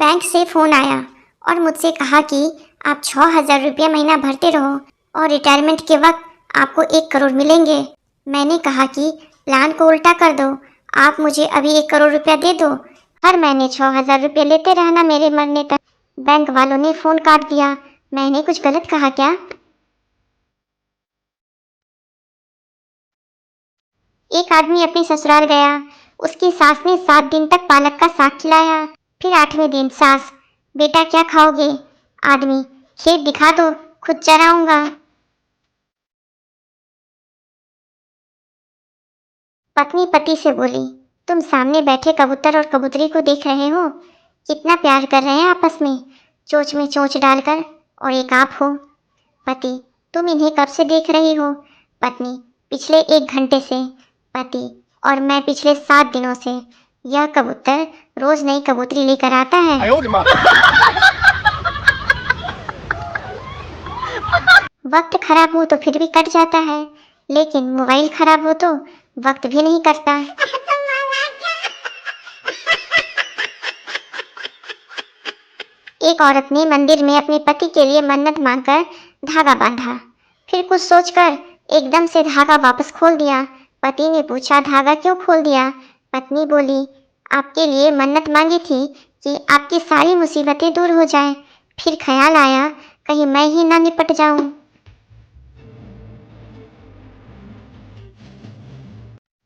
Bank से phone आया और मुझसे कहा कि आप 6,000 रुपया महीना भरते रहो और रिटायरमेंट के वक्त आपको 1 करोड़ मिलेंगे। मैंने कहा कि प्लान को उल्टा कर दो, आप मुझे अभी 1 करोड़ रुपया दे दो, हर महीने 6,000 रुपये लेते रहना मेरे मरने तक। बैंक वालों ने फ़ोन काट दिया। मैंने कुछ गलत कहा क्या? एक आदमी अपने ससुराल गया। उसकी सास ने 7 दिन तक पालक का साग खिलाया। फिर 8वें दिन सास, बेटा क्या खाओगे? आदमी, खेत दिखा दो, खुद चराऊंगा। पत्नी पति से बोली, तुम सामने बैठे कबूतर और कबूतरी को देख रहे हो, कितना प्यार कर रहे हैं आपस में चोंच डालकर, और एक आप हो। पति, तुम इन्हें कब से देख रही हो? पत्नी, पिछले 1 घंटे से। पति, और मैं पिछले 7 दिनों से। यह कबूतर रोज नई कबूतरी लेकर आता है। वक्त खराब हो तो फिर भी कट जाता है, लेकिन मोबाइल खराब हो तो वक्त भी नहीं कटता। एक औरत ने मंदिर में अपने पति के लिए मन्नत मांगकर धागा बांधा। फिर कुछ सोचकर एकदम से धागा वापस खोल दिया। पति ने पूछा, धागा क्यों खोल दिया? पत्नी बोली, आपके लिए मन्नत मांगी थी कि आपकी सारी मुसीबतें दूर हो जाएं। फिर ख्याल आया, कहीं मैं ही ना निपट जाऊं।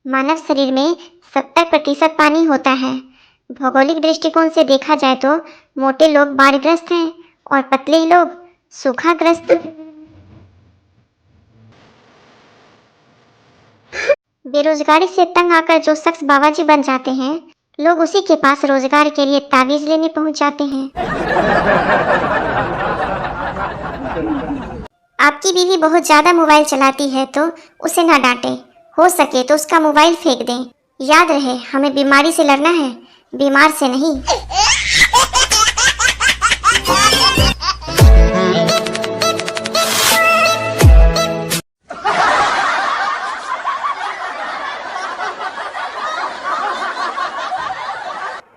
मानव शरीर में 70% पानी होता है। भौगोलिक दृष्टिकोण से देखा जाए तो मोटे लोग बाढ़ग्रस्त हैं और पतले लोग सूखाग्रस्त। बेरोजगारी से तंग आकर जो शख्स बाबाजी बन जाते हैं, लोग उसी के पास रोजगार के लिए ताबीज लेने पहुंच जाते हैं। आपकी बीवी बहुत ज्यादा मोबाइल चलाती है तो उसे ना डांटे, हो सके तो उसका मोबाइल फेंक दें। याद रहे, हमें बीमारी से लड़ना है, बीमार से नहीं।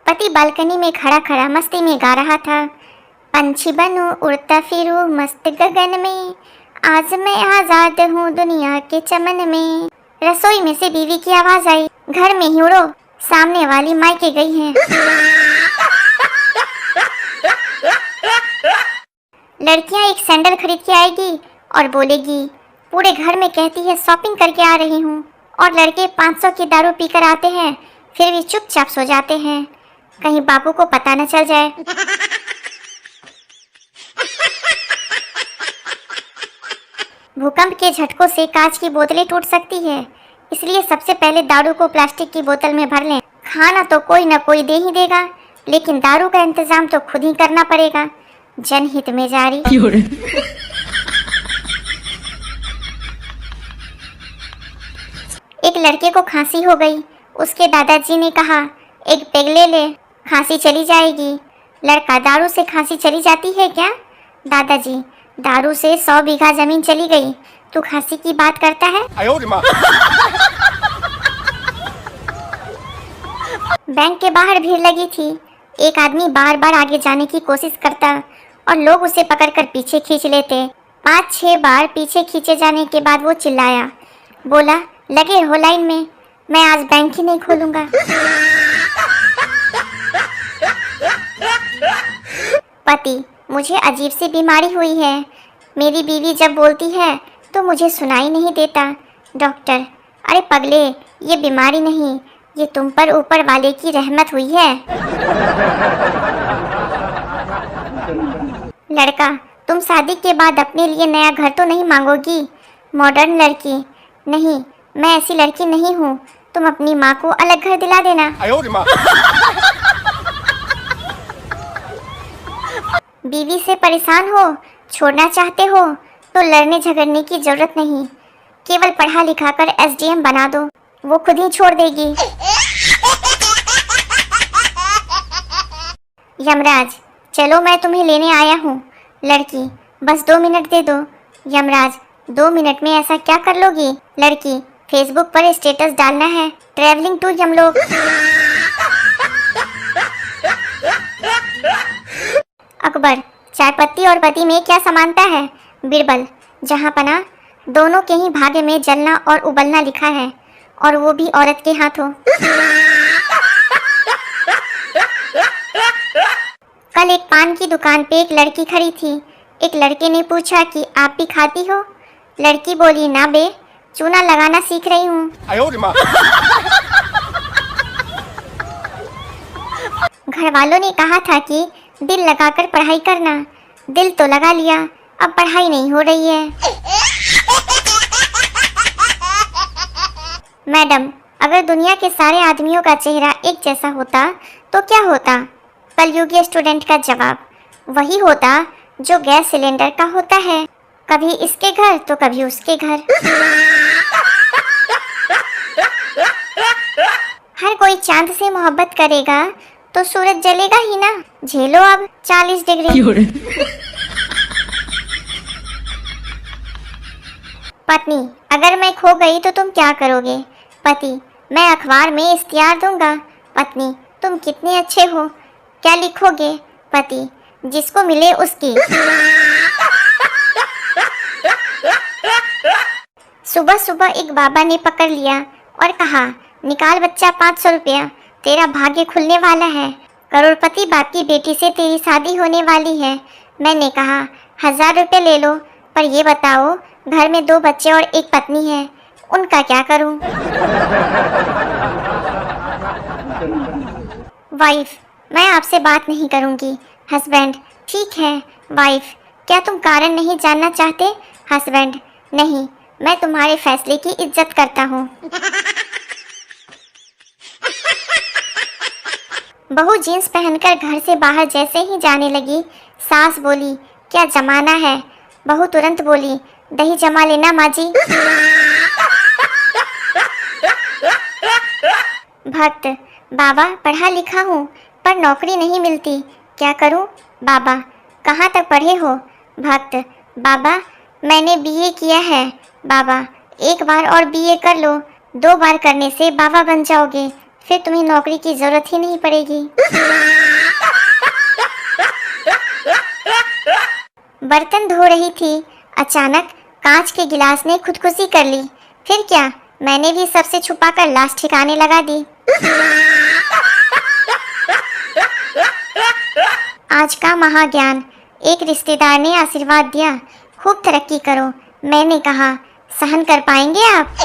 पति बालकनी में खड़ा खड़ा मस्ती में गा रहा था, पंछी बनूं उड़ता फिरूं मस्त गगन में, आज मैं आजाद हूँ दुनिया के चमन में। रसोई में से बीवी की आवाज आई, घर में ही उड़ो, सामने वाली मायके गई है। लड़कियां एक सैंडल खरीद के आएगी और बोलेगी, पूरे घर में कहती है शॉपिंग करके आ रही हूँ, और लड़के 500 की दारू पीकर आते हैं, फिर भी चुपचाप सो जाते हैं, कहीं बापू को पता न चल जाए। भूकंप के झटकों से कांच की बोतलें टूट सकती है, इसलिए सबसे पहले दारू को प्लास्टिक की बोतल में भर लें। खाना तो कोई न कोई दे ही देगा, लेकिन दारू का इंतजाम तो खुद ही करना पड़ेगा। जनहित में जारी। एक लड़के को खांसी हो गई। उसके दादाजी ने कहा, एक पेग ले ले, खांसी चली जाएगी। लड़का, दारू से खांसी चली जाती है क्या? दादाजी, दारू से 100 बीघा जमीन चली गई, तू खांसी की बात करता है? बैंक के बाहर भीड़ लगी थी। एक आदमी बार बार आगे जाने की कोशिश करता और लोग उसे पकड़कर पीछे खींच लेते। 5-6 बार पीछे खींचे जाने के बाद वो चिल्लाया, बोला, लगे हो लाइन में, मैं आज बैंक ही नहीं खोलूंगा। पति, मुझे अजीब सी बीमारी हुई है, मेरी बीवी जब बोलती है तो मुझे सुनाई नहीं देता। डॉक्टर, अरे पगले, ये बीमारी नहीं, ये तुम पर ऊपर वाले की रहमत हुई है। लड़का, तुम शादी के बाद अपने लिए नया घर तो नहीं मांगोगी? मॉडर्न लड़की, नहीं, मैं ऐसी लड़की नहीं हूँ, तुम अपनी माँ को अलग घर दिला देना। बीवी से परेशान हो, छोड़ना चाहते हो तो लड़ने झगड़ने की जरूरत नहीं, केवल पढ़ा लिखा कर SDM बना दो, वो खुद ही छोड़ देगी। यमराज, चलो मैं तुम्हें लेने आया हूँ। लड़की, बस 2 मिनट दे दो। यमराज, 2 मिनट में ऐसा क्या कर लोगी? लड़की, फेसबुक पर स्टेटस डालना है, ट्रैवलिंग टू यमलोक। अकबर, चाय पत्ती और पति में क्या समानता है? बीरबल, जहाँ पना दोनों के ही भाग्य में जलना और उबलना लिखा है, और वो भी औरत के हाथों। कल एक पान की दुकान पे एक लड़की खड़ी थी। एक लड़के ने पूछा कि आप भी खाती हो? लड़की बोली, ना बे, चूना लगाना सीख रही हूँ। घर वालों ने कहा था कि दिल लगाकर पढ़ाई करना। दिल तो लगा लिया, अब पढ़ाई नहीं हो रही है। मैडम, अगर दुनिया के सारे आदमियों का चेहरा एक जैसा होता तो क्या होता? कलयुगी स्टूडेंट का जवाब, वही होता जो गैस सिलेंडर का होता है, कभी इसके घर तो कभी उसके घर। हर कोई चांद से मोहब्बत करेगा तो सूरज जलेगा ही ना। झेलो अब 40 डिग्री। पत्नी, अगर मैं खो गई तो तुम क्या करोगे? पति, मैं अखबार में इश्तिहार दूंगा। पत्नी, तुम कितने अच्छे हो, क्या लिखोगे? पति, जिसको मिले उसकी। सुबह सुबह एक बाबा ने पकड़ लिया और कहा, निकाल बच्चा 500 रुपया, तेरा भाग्य खुलने वाला है। करोड़पति बाप की बेटी से तेरी शादी होने वाली है। मैंने कहा, 1000 रुपये ले लो, पर ये बताओ घर में 2 बच्चे और एक पत्नी है, उनका क्या करूं? वाइफ, मैं आपसे बात नहीं करूंगी। हस्बैंड, ठीक है। वाइफ, क्या तुम कारण नहीं जानना चाहते? हस्बैंड, नहीं, मैं तुम्हारे फैसले की इज्जत करता हूँ। बहू जीन्स पहनकर घर से बाहर जैसे ही जाने लगी, सास बोली, क्या जमाना है? बहू तुरंत बोली, दही जमा लेना माँ जी। भक्त, बाबा पढ़ा लिखा हूँ पर नौकरी नहीं मिलती, क्या करूँ? बाबा, कहाँ तक पढ़े हो? भक्त, बाबा मैंने बीए किया है। बाबा, एक बार और बीए कर लो, 2 बार करने से बाबा बन जाओगे, फिर तुम्हें नौकरी की जरूरत ही नहीं पड़ेगी। बर्तन धो रही थी, अचानक कांच के गिलास ने खुदकुशी कर ली। फिर क्या, मैंने भी सबसे छुपाकर लाश ठिकाने लगा दी। आज का महाज्ञान, एक रिश्तेदार ने आशीर्वाद दिया, खूब तरक्की करो। मैंने कहा, सहन कर पाएंगे आप?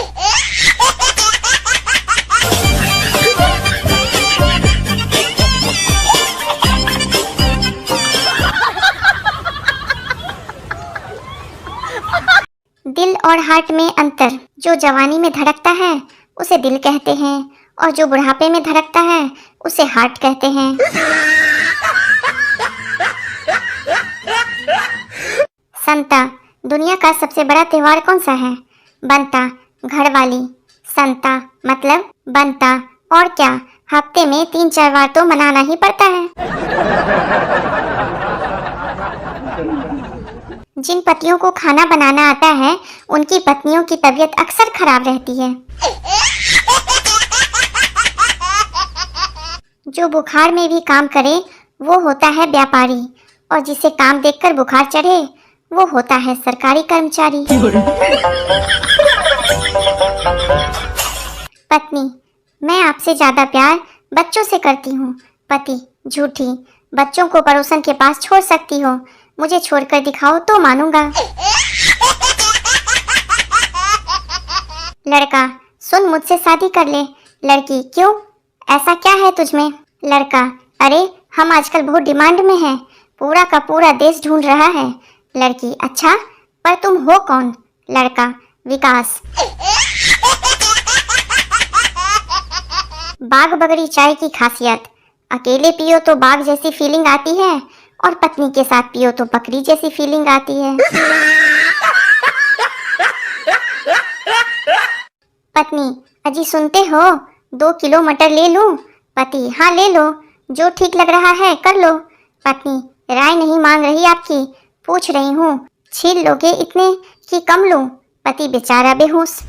दिल और हार्ट में अंतर, जो जवानी में धड़कता है उसे दिल कहते हैं, और जो बुढ़ापे में धड़कता है उसे हार्ट कहते हैं। संता, दुनिया का सबसे बड़ा त्योहार कौन सा है? बनता, घरवाली। संता मतलब बनता, और क्या, हफ्ते में 3-4 बार तो मनाना ही पड़ता है। जिन पतियों को खाना बनाना आता है उनकी पत्नियों की तबीयत अक्सर खराब रहती है। जो बुखार में भी काम करे वो होता है व्यापारी, और जिसे काम देखकर बुखार चढ़े वो होता है सरकारी कर्मचारी। पत्नी, मैं आपसे ज्यादा प्यार बच्चों से करती हूँ। पति, झूठी, बच्चों को पड़ोसन के पास छोड़ सकती हो, मुझे छोड़कर दिखाओ तो मानूंगा। लड़का, सुन, मुझसे शादी कर ले। लड़की, क्यों, ऐसा क्या है तुझमें? लड़का, अरे हम आजकल बहुत डिमांड में हैं, पूरा का पूरा देश ढूंढ रहा है। लड़की, अच्छा, पर तुम हो कौन? लड़का, विकास। बाग बगड़ी चाय की खासियत, अकेले पियो तो बाग जैसी फीलिंग आती है, और पत्नी के साथ पियो तो बकरी जैसी फीलिंग आती है। पत्नी, अजी सुनते हो, 2 किलो मटर ले लूं? पति, हाँ ले लो, जो ठीक लग रहा है कर लो। पत्नी, राय नहीं मांग रही आपकी, पूछ रही हूँ, छील लोगे इतने कि कम लूं? पति बेचारा बेहोश।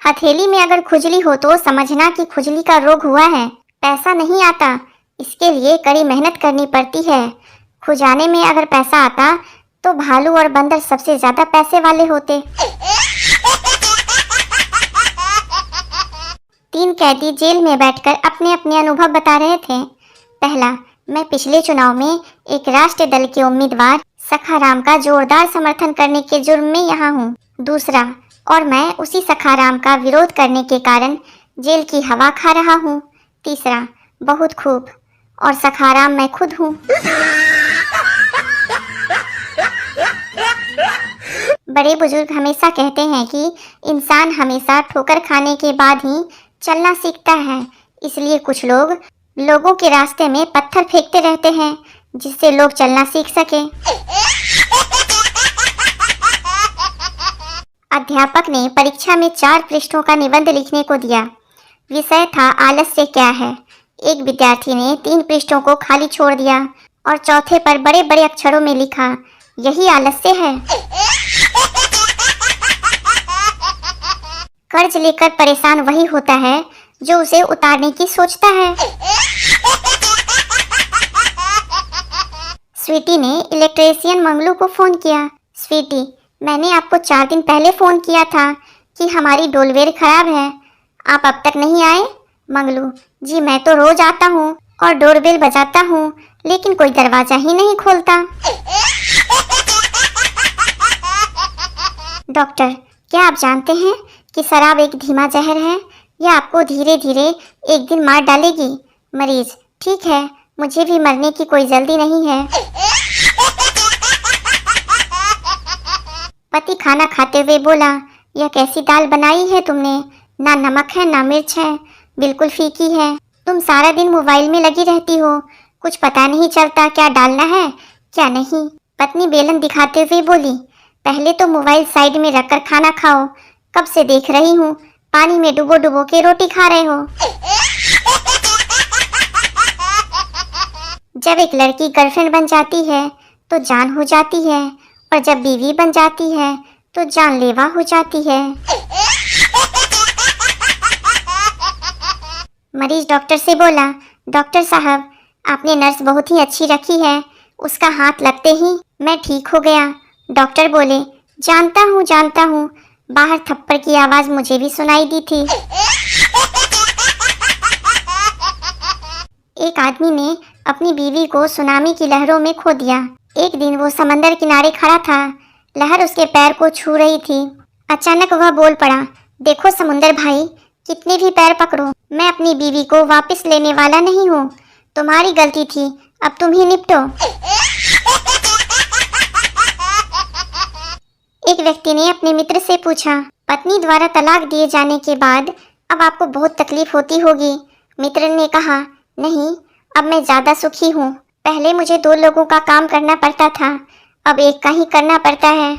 हथेली में अगर खुजली हो तो समझना कि खुजली का रोग हुआ है। पैसा नहीं आता, इसके लिए कड़ी मेहनत करनी पड़ती है। खुजाने में अगर पैसा आता तो भालू और बंदर सबसे ज्यादा पैसे वाले होते। 3 कैदी जेल में बैठकर अपने अपने अनुभव बता रहे थे। पहला, मैं पिछले चुनाव में एक राष्ट्रीय दल के उम्मीदवार सखाराम का जोरदार समर्थन करने के जुर्म में यहाँ हूँ। दूसरा, और मैं उसी सखाराम का विरोध करने के कारण जेल की हवा खा रहा हूँ। तीसरा, बहुत खूब, और सखाराम मैं खुद हूँ। बड़े बुजुर्ग हमेशा कहते हैं कि इंसान हमेशा ठोकर खाने के बाद ही चलना सीखता है। इसलिए कुछ लोग लोगों के रास्ते में पत्थर फेंकते रहते हैं जिससे लोग चलना सीख सके। अध्यापक ने परीक्षा में 4 पृष्ठों का निबंध लिखने को दिया। विषय था आलस्य क्या है। एक विद्यार्थी ने 3 पृष्ठों को खाली छोड़ दिया और चौथे पर बड़े बड़े अक्षरों में लिखा, यही आलस्य है। कर्ज लेकर परेशान वही होता है जो उसे उतारने की सोचता है। स्वीटी ने इलेक्ट्रीशियन मंगलू को फोन किया। स्वीटी, मैंने आपको 4 दिन पहले फोन किया था कि हमारी डोलवेयर खराब है, आप अब तक नहीं आए। मंगलू, जी मैं तो रोज आता हूँ और डोरबेल बजाता हूँ लेकिन कोई दरवाजा ही नहीं खोलता। डॉक्टर, क्या आप जानते हैं कि शराब एक धीमा जहर है, यह आपको धीरे धीरे एक दिन मार डालेगी। मरीज, ठीक है, मुझे भी मरने की कोई जल्दी नहीं है। पति खाना खाते हुए बोला, यह कैसी दाल बनाई है तुमने, ना नमक है ना मिर्च है, बिल्कुल फीकी है। तुम सारा दिन मोबाइल में लगी रहती हो, कुछ पता नहीं चलता क्या डालना है क्या नहीं। पत्नी बेलन दिखाते हुए बोली, पहले तो मोबाइल साइड में रखकर खाना खाओ, कब से देख रही हूँ पानी में डुबो डुबो के रोटी खा रहे हो। जब एक लड़की गर्लफ्रेंड बन जाती है तो जान हो जाती है, और जब बीवी बन जाती है तो जानलेवा हो जाती है। मरीज डॉक्टर से बोला, डॉक्टर साहब, आपने नर्स बहुत ही अच्छी रखी है, उसका हाथ लगते ही मैं ठीक हो गया। डॉक्टर बोले, जानता हूँ, बाहर थप्पड़ की आवाज मुझे भी सुनाई दी थी। एक आदमी ने अपनी बीवी को सुनामी की लहरों में खो दिया। एक दिन वो समंदर किनारे खड़ा था, लहर उसके पैर को छू रही थी। अचानक वह बोल पड़ा, देखो समुंदर भाई, कितने भी पैर पकड़ो, मैं अपनी बीवी को वापस लेने वाला नहीं हूँ, तुम्हारी गलती थी, अब तुम ही निपटो। एक व्यक्ति ने अपने मित्र से पूछा, पत्नी द्वारा तलाक दिए जाने के बाद अब आपको बहुत तकलीफ होती होगी। मित्र ने कहा, नहीं, अब मैं ज्यादा सुखी हूँ। पहले मुझे 2 लोगों का काम करना पड़ता था, अब एक का ही करना पड़ता है।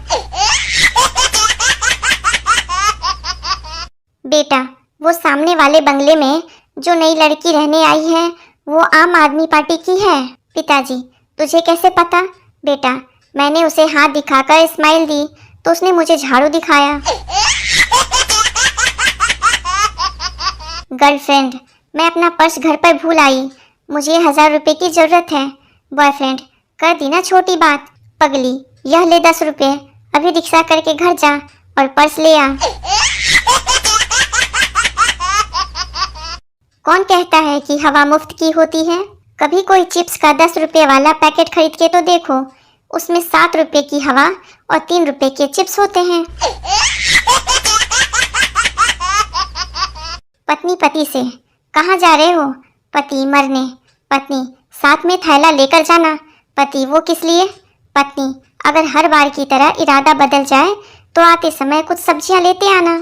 बेटा, वो सामने वाले बंगले में जो नई लड़की रहने आई है वो आम आदमी पार्टी की है। पिताजी, तुझे कैसे पता? बेटा, मैंने उसे हाथ दिखाकर स्माइल दी तो उसने मुझे झाड़ू दिखाया। गर्लफ्रेंड, मैं अपना पर्स घर पर भूल आई, मुझे 1000 रुपए की जरूरत है। बॉयफ्रेंड, कर दी ना छोटी बात। पगली, यह ले 10 रुपए, अभी रिक्शा करके घर जा और पर्स ले आ। कौन कहता है कि हवा मुफ्त की होती है? कभी कोई चिप्स का 10 रुपए वाला पैकेट खरीद के तो देखो, उसमें 7 रुपए की हवा और 3 रुपए के चिप्स होते हैं। पत्नी पति से, कहाँ जा रहे हो? पति, मरने। पत्नी, साथ में थैला लेकर जाना। पति, वो किस लिए? पत्नी, अगर हर बार की तरह इरादा बदल जाए तो आते समय कुछ सब्जियां लेते आना।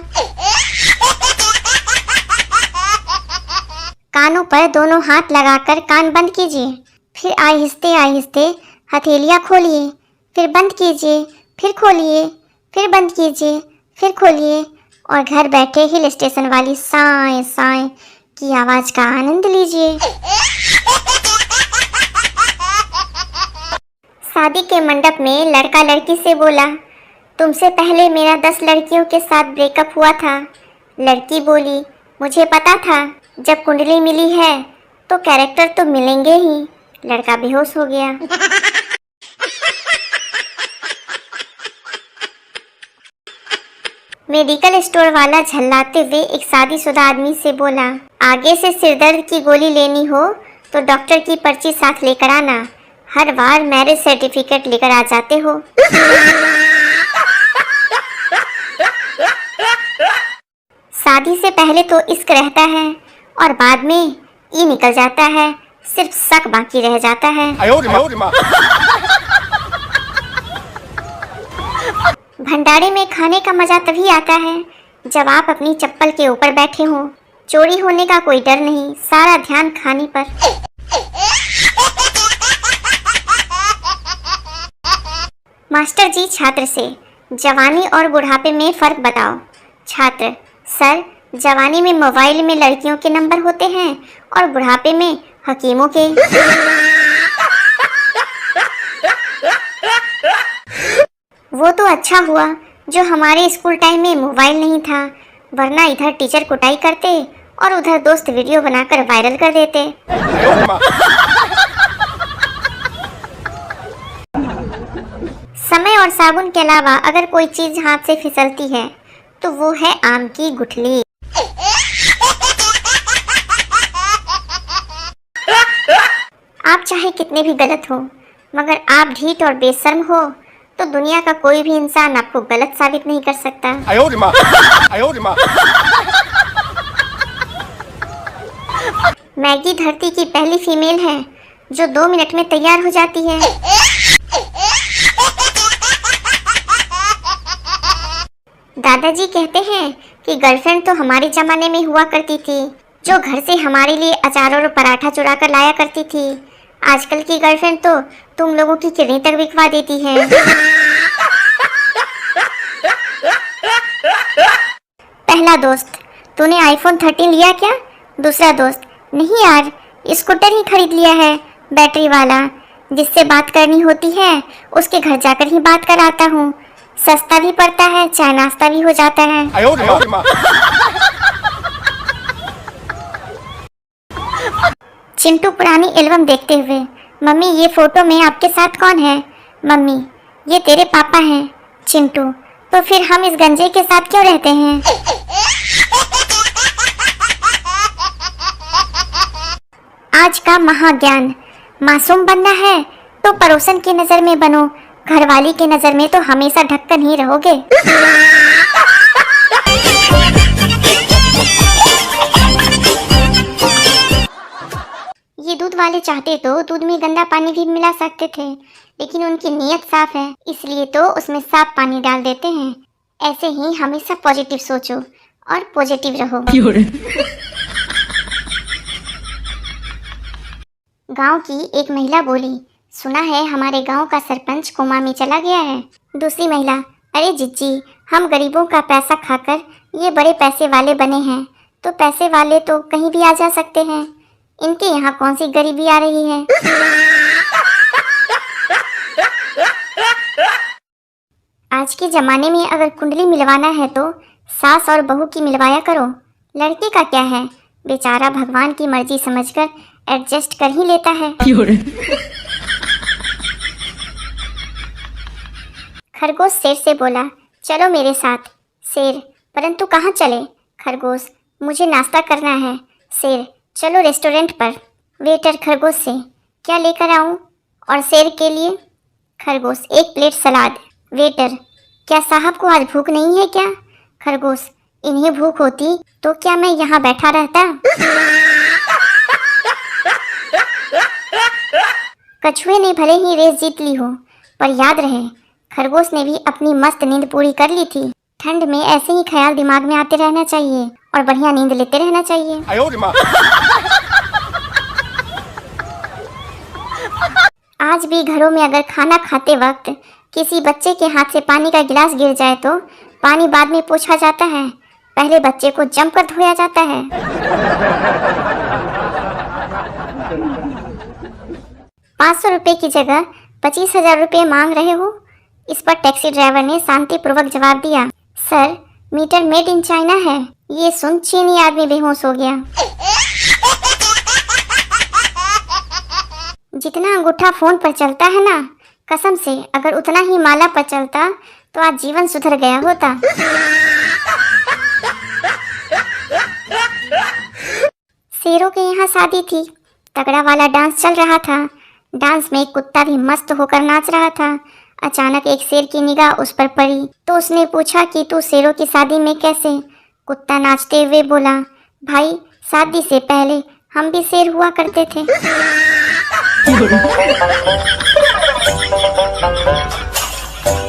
कानों पर दोनों हाथ लगाकर कान बंद कीजिए, फिर आहिस्ते आहिस्ते हथेलियां खोलिए, फिर बंद कीजिए, फिर खोलिए, फिर बंद कीजिए, फिर खोलिए, और घर बैठे हिल स्टेशन वाली साएं साएं की आवाज का आनंद लीजिए। शादी के मंडप में लड़का लड़की से बोला, तुमसे पहले मेरा 10 लड़कियों के साथ ब्रेकअप हुआ था। लड़की बोली, मुझे पता था, जब कुंडली मिली है तो कैरेक्टर तो मिलेंगे ही। लड़का बेहोश हो गया। मेडिकल स्टोर वाला झल्लाते हुए एक शादीशुदा आदमी से बोला, आगे से सिरदर्द की गोली लेनी हो तो डॉक्टर की पर्ची साथ लेकर आना, हर बार मैरिज सर्टिफिकेट लेकर आ जाते हो। शादी से पहले तो इश्क रहता है और बाद में ई निकल जाता है, सिर्फ शक बाकी रह जाता है। भंडारे में खाने का मजा तभी आता है जब आप अपनी चप्पल के ऊपर बैठे हो। चोरी होने का कोई डर नहीं, सारा ध्यान खाने पर। मास्टर जी छात्र से, जवानी और बुढ़ापे में फर्क बताओ। छात्र, सर जवानी में मोबाइल में लड़कियों के नंबर होते हैं और बुढ़ापे में हकीमों के। वो तो अच्छा हुआ जो हमारे स्कूल टाइम में मोबाइल नहीं था, वरना इधर टीचर कुटाई करते और उधर दोस्त वीडियो बनाकर वायरल कर देते। समय और साबुन के अलावा अगर कोई चीज हाथ से फिसलती है तो वो है आम की गुठली। आप चाहे कितने भी गलत हो, मगर आप ढीठ और बेशर्म हो तो दुनिया का कोई भी इंसान आपको गलत साबित नहीं कर सकता। मैगी धरती की पहली फीमेल है जो 2 मिनट में तैयार हो जाती है। दादाजी कहते हैं कि गर्लफ्रेंड तो हमारे जमाने में हुआ करती थी, जो घर से हमारे लिए अचार और पराठा चुरा कर लाया करती थी। आजकल की गर्लफ्रेंड तो तुम लोगों की किडनी तक बिकवा देती है। पहला दोस्त, तूने आईफोन 13 लिया क्या? दूसरा दोस्त, नहीं यार, स्कूटर ही खरीद लिया है बैटरी वाला, जिससे बात करनी होती है उसके घर जाकर ही बात कराता हूँ। सस्ता भी पड़ता है, चाय नाश्ता भी हो जाता है। चिंटू पुरानी एल्बम देखते हुए, मम्मी ये फोटो में आपके साथ कौन है? मम्मी, ये तेरे पापा हैं। चिंटू, तो फिर हम इस गंजे के साथ क्यों रहते हैं? आज का महाज्ञान, मासूम बनना है तो पड़ोसन की नजर में बनो, घरवाली की नजर में तो हमेशा ढक्कन ही रहोगे। ये दूध वाले चाहते तो दूध में गंदा पानी भी मिला सकते थे, लेकिन उनकी नीयत साफ है, इसलिए तो उसमें साफ पानी डाल देते हैं। ऐसे ही हमेशा पॉजिटिव सोचो और पॉजिटिव रहो। गांव की एक महिला बोली, सुना है हमारे गांव का सरपंच कोमा में चला गया है। दूसरी महिला, अरे जिज्जी, हम गरीबों का पैसा खाकर ये बड़े पैसे वाले बने हैं, तो पैसे वाले तो कहीं भी आ जा सकते हैं, इनके यहाँ कौन सी गरीबी आ रही है? आज के जमाने में अगर कुंडली मिलवाना है तो सास और बहू की मिलवाया करो, लड़के का क्या है, बेचारा भगवान की मर्जी समझकर एडजस्ट कर ही लेता है। खरगोश शेर से बोला, चलो मेरे साथ। शेर, परंतु कहाँ चले? खरगोश, मुझे नाश्ता करना है। शेर, चलो रेस्टोरेंट पर। वेटर खरगोश से, क्या लेकर आऊं? और शेर के लिए? खरगोश, 1 प्लेट सलाद। वेटर, क्या साहब को आज भूख नहीं है क्या? खरगोश, इन्हें भूख होती तो क्या मैं यहाँ बैठा रहता? कछुए ने भले ही रेस जीत ली हो, पर याद रहे खरगोश ने भी अपनी मस्त नींद पूरी कर ली थी। ठंड में ऐसे ही ख्याल दिमाग में आते रहना चाहिए और बढ़िया नींद लेते रहना चाहिए। आज भी घरों में अगर खाना खाते वक्त किसी बच्चे के हाथ से पानी का गिलास गिर जाए तो पानी बाद में पोंछा जाता है, पहले बच्चे को जमकर धोया जाता है। 500 रुपये की जगह 25,000 रुपये मांग रहे हो? इस पर टैक्सी ड्राइवर ने शांतिपूर्वक जवाब दिया, sir meter made in China है। ये सुन चीनी आदमी बेहोश हो गया। जितना अंगूठा फोन पर चलता है ना, कसम से अगर उतना ही माला पर चलता तो आज जीवन सुधर गया होता। शेरों के यहाँ शादी थी, तगड़ा वाला डांस चल रहा था। डांस में एक कुत्ता भी मस्त होकर नाच रहा था। अचानक एक शेर की निगाह उस पर पड़ी तो उसने पूछा कि तू शेरों की शादी में कैसे? कुत्ता नाचते हुए बोला, भाई शादी से पहले हम भी शेर हुआ करते थे।